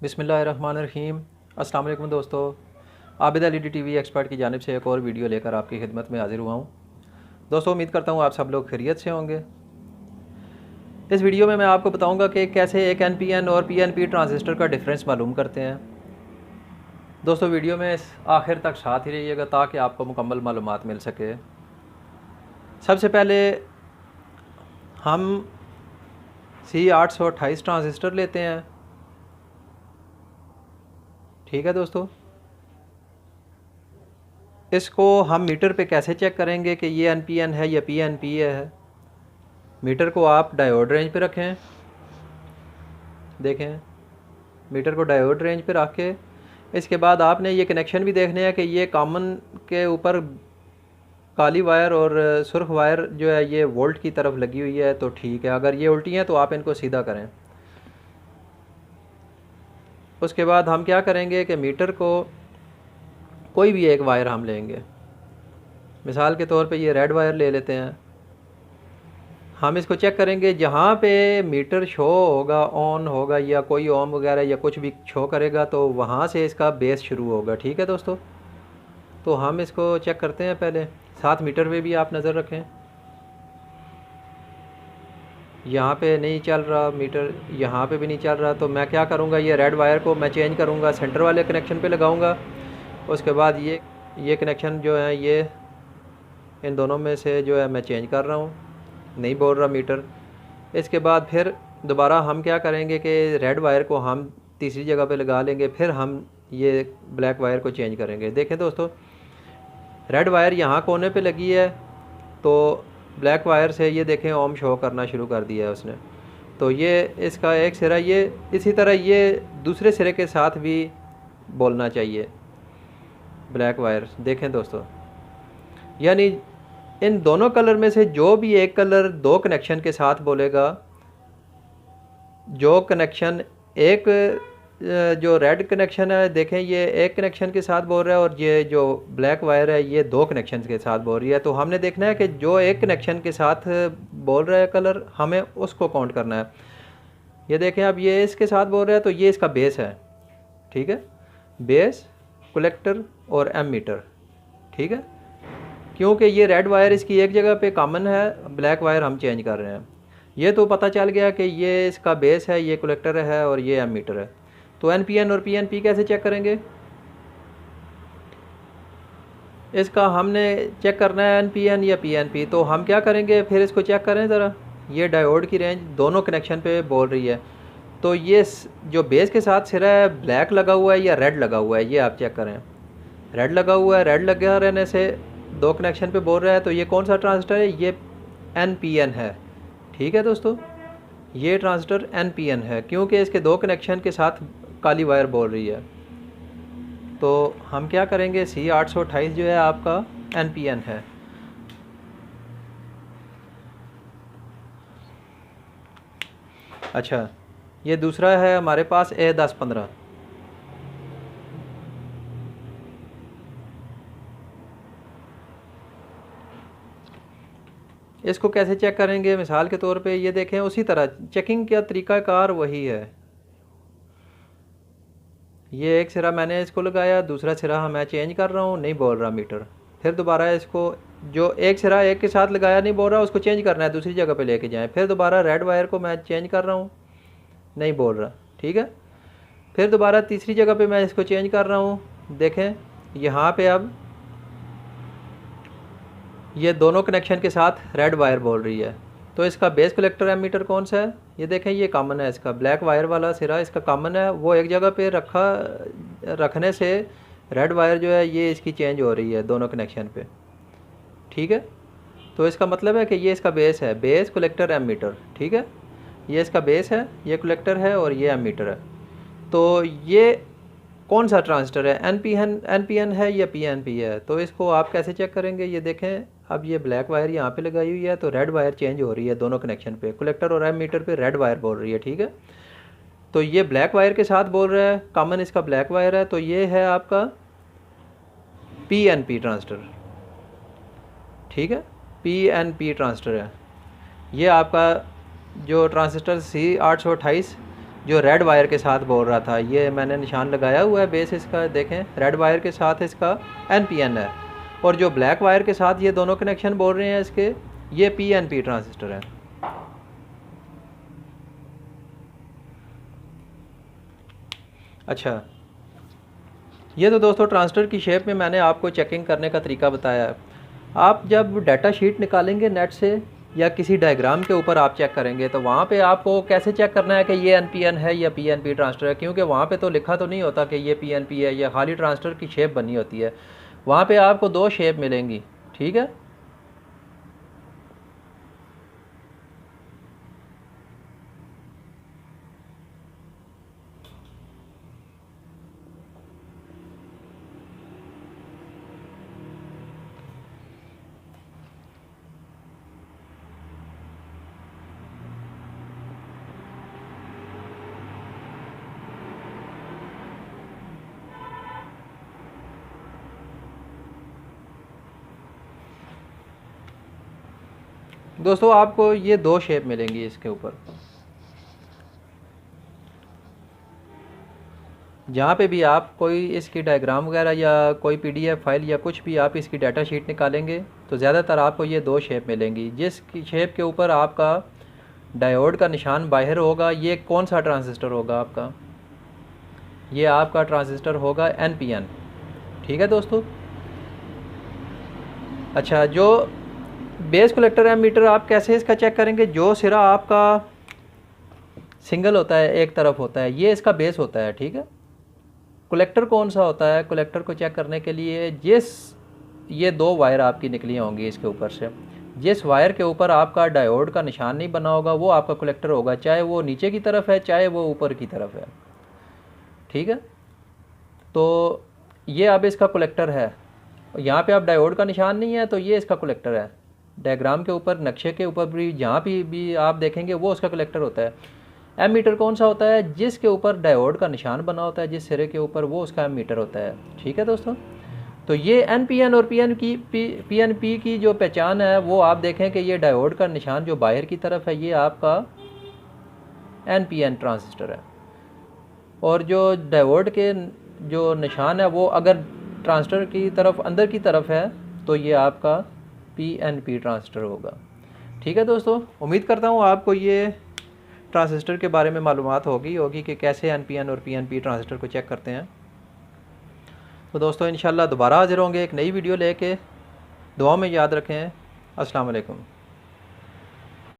बिस्मिल्लाहिर्रहमानिर्रहीम। अस्सलाम वालेकुम दोस्तों, आबिद अली टीवी एक्सपर्ट की जानिब से एक और वीडियो लेकर आपकी खिदमत में हाजिर हुआ हूँ। दोस्तों, उम्मीद करता हूँ आप सब लोग खैरियत से होंगे। इस वीडियो में मैं आपको बताऊँगा कि कैसे एक NPN और PNP ट्रांजिस्टर का डिफरेंस मालूम करते हैं। दोस्तों, वीडियो में आखिर तक साथ ही रहिएगा ताकि आपको मुकम्मल मालूमात मिल सके। सबसे पहले हम C828 ट्रांजिस्टर लेते हैं। ठीक है दोस्तों, इसको हम मीटर पे कैसे चेक करेंगे कि ये NPN है या PNP है। मीटर को आप डायोड रेंज पे रखें। देखें, मीटर को डायोड रेंज पे रख के इसके बाद आपने ये कनेक्शन भी देखने हैं कि ये कॉमन के ऊपर काली वायर और सुर्ख वायर जो है ये वोल्ट की तरफ लगी हुई है, तो ठीक है। अगर ये उल्टी हैं तो आप इनको सीधा करें। उसके बाद हम क्या करेंगे कि मीटर को कोई भी एक वायर हम लेंगे। मिसाल के तौर पे ये रेड वायर ले लेते हैं। हम इसको चेक करेंगे, जहाँ पे मीटर शो होगा, ऑन होगा या कोई ओम वगैरह या कुछ भी शो करेगा तो वहाँ से इसका बेस शुरू होगा। ठीक है दोस्तों, तो हम इसको चेक करते हैं। पहले साथ मीटर पे भी आप नज़र रखें। यहाँ पे नहीं चल रहा मीटर, यहाँ पे भी नहीं चल रहा, तो मैं क्या करूँगा, ये रेड वायर को मैं चेंज करूँगा, सेंटर वाले कनेक्शन पे लगाऊँगा। उसके बाद ये कनेक्शन जो है ये इन दोनों में से जो है मैं चेंज कर रहा हूँ, नहीं बोल रहा मीटर। इसके बाद फिर दोबारा हम क्या करेंगे कि रेड वायर को हम तीसरी जगह पे लगा लेंगे, फिर हम ये ब्लैक वायर को चेंज करेंगे। देखें दोस्तों, रेड वायर यहाँ कोने पे लगी है, तो ब्लैक वायर से ये देखें ओम शो करना शुरू कर दिया है उसने। तो ये इसका एक सिरा, ये इसी तरह ये दूसरे सिरे के साथ भी बोलना चाहिए ब्लैक वायर। देखें दोस्तों, यानी इन दोनों कलर में से जो भी एक कलर दो कनेक्शन के साथ बोलेगा, जो कनेक्शन एक जो रेड कनेक्शन है, देखें ये एक कनेक्शन के साथ बोल रहा है और ये जो ब्लैक वायर है ये दो कनेक्शन के साथ बोल रही है। तो हमने देखना है कि जो एक कनेक्शन के साथ बोल रहा है कलर, हमें उसको काउंट करना है। ये देखें, अब ये इसके साथ बोल रहा है तो ये इसका बेस है। ठीक है, बेस, कलेक्टर और एमीटर। ठीक है, क्योंकि ये रेड वायर इसकी एक जगह पे कॉमन है, ब्लैक वायर हम चेंज कर रहे हैं। ये तो पता चल गया कि ये इसका बेस है, ये कलेक्टर है और ये एमीटर है। तो NPN और PNP कैसे चेक करेंगे? इसका हमने चेक करना है NPN या PNP। तो हम क्या करेंगे, फिर इसको चेक करें ज़रा। ये डायोड की रेंज दोनों कनेक्शन पे बोल रही है, तो ये जो बेस के साथ सिरा है ब्लैक लगा हुआ है या रेड लगा हुआ है, ये आप चेक करें। रेड लगा हुआ है, रेड लगा रहने से दो कनेक्शन पे बोल रहा है, तो ये कौन सा ट्रांजिस्टर है? ये NPN है। ठीक है दोस्तों, ये ट्रांजिस्टर NPN है क्योंकि इसके दो कनेक्शन के साथ काली वायर बोल रही है। तो हम क्या करेंगे, C828 जो है आपका NPN है। अच्छा, ये दूसरा है हमारे पास A1015। इसको कैसे चेक करेंगे? मिसाल के तौर पे ये देखें, उसी तरह चेकिंग का तरीक़ाकार वही है। ये एक सिरा मैंने इसको लगाया, दूसरा सिरा मैं चेंज कर रहा हूँ, नहीं बोल रहा मीटर। फिर दोबारा इसको, जो एक सिरा एक के साथ लगाया नहीं बोल रहा, उसको चेंज करना है, दूसरी जगह पे लेके जाएं। फिर दोबारा रेड वायर को मैं चेंज कर रहा हूँ, नहीं बोल रहा। ठीक है, फिर दोबारा तीसरी जगह पे मैं इसको चेंज कर रहा हूँ। देखें, यहाँ पे अब ये दोनों कनेक्शन के साथ रेड वायर बोल रही है। तो इसका बेस कलेक्टर एमीटर कौन सा है? ये देखें, ये कॉमन है, इसका ब्लैक वायर वाला सिरा इसका कॉमन है, वो एक जगह पे रखने से रेड वायर जो है ये इसकी चेंज हो रही है दोनों कनेक्शन पे। ठीक है, तो इसका मतलब है कि ये इसका बेस है, बेस कलेक्टर एमीटर। ठीक है, ये इसका बेस है, ये कलेक्टर है और ये एमीटर है। तो ये कौन सा ट्रांजिस्टर है, NPN है या PNP है? तो इसको आप कैसे चेक करेंगे? ये देखें, अब ये ब्लैक वायर यहाँ पे लगाई हुई है, तो रेड वायर चेंज हो रही है दोनों कनेक्शन पे, कलेक्टर और एमीटर पे रेड वायर बोल रही है। ठीक है, तो ये ब्लैक वायर के साथ बोल रहा है, कॉमन इसका ब्लैक वायर है, तो ये है आपका PNP ट्रांजिस्टर। ठीक है, PNP ट्रांजिस्टर है। ये आपका जो ट्रांजिस्टर C828 जो रेड वायर के साथ बोल रहा था, ये मैंने निशान लगाया हुआ है बेस इसका, देखें रेड वायर के साथ इसका NPN है, और जो ब्लैक वायर के साथ ये दोनों कनेक्शन बोल रहे हैं इसके, ये PNP ट्रांजिस्टर है। अच्छा, ये तो दोस्तों ट्रांजिस्टर की शेप में मैंने आपको चेकिंग करने का तरीका बताया है। आप जब डाटा शीट निकालेंगे नेट से या किसी डायग्राम के ऊपर आप चेक करेंगे, तो वहाँ पे आपको कैसे चेक करना है कि ये NPN है या PNP ट्रांजिस्टर है, क्योंकि वहाँ पे तो लिखा तो नहीं होता कि ये PNP है, या खाली ट्रांजिस्टर की शेप बनी होती है। वहाँ पे आपको 2 शेप मिलेंगी, ठीक है। दोस्तों आपको ये 2 शेप मिलेंगी इसके ऊपर। जहाँ पे भी आप कोई इसकी डायग्राम वगैरह या कोई PDF फाइल या कुछ भी आप इसकी डाटा शीट निकालेंगे, तो ज़्यादातर आपको ये 2 शेप मिलेंगी। जिस शेप के ऊपर आपका डायोड का निशान बाहर होगा, ये कौन सा ट्रांजिस्टर होगा आपका, ये आपका ट्रांजिस्टर होगा NPN, ठीक है दोस्तों। अच्छा, जो बेस कलेक्टर एमीटर आप कैसे इसका चेक करेंगे, जो सिरा आपका सिंगल होता है, एक तरफ होता है, ये इसका बेस होता है, ठीक है। कलेक्टर कौन सा होता है, कलेक्टर को चेक करने के लिए ये 2 वायर आपकी निकली होंगी इसके ऊपर से, जिस वायर के ऊपर आपका डायोड का निशान नहीं बना होगा वो आपका कलेक्टर होगा, चाहे वो नीचे की तरफ है चाहे वो ऊपर की तरफ है, ठीक है। तो ये अब इसका कलेक्टर है, यहाँ पे अब डायोड का निशान नहीं है तो ये इसका कलेक्टर है। डायग्राम के ऊपर, नक्शे के ऊपर भी जहाँ भी आप देखेंगे वो उसका कलेक्टर होता है। एमीटर कौन सा होता है, जिसके ऊपर डायोड का निशान बना होता है, जिस सिरे के ऊपर, वो उसका एमीटर होता है, ठीक है दोस्तों। तो ये NPN और PNP की जो पहचान है वो आप देखें कि ये डायोड का निशान जो बाहर की तरफ है ये आपका NPN ट्रांजिस्टर है, और जो डायोड के जो निशान है वो अगर ट्रांजिस्टर की तरफ अंदर की तरफ है तो ये आपका PNP ट्रांजिस्टर होगा, ठीक है दोस्तों। उम्मीद करता हूँ आपको ये ट्रांजिस्टर के बारे में मालूमात होगी कि कैसे NPN और PNP ट्रांजिस्टर को चेक करते हैं। तो दोस्तों इंशाल्लाह दोबारा हाजिर होंगे एक नई वीडियो लेके। दुआ में याद रखें। अस्सलाम वालेकुम।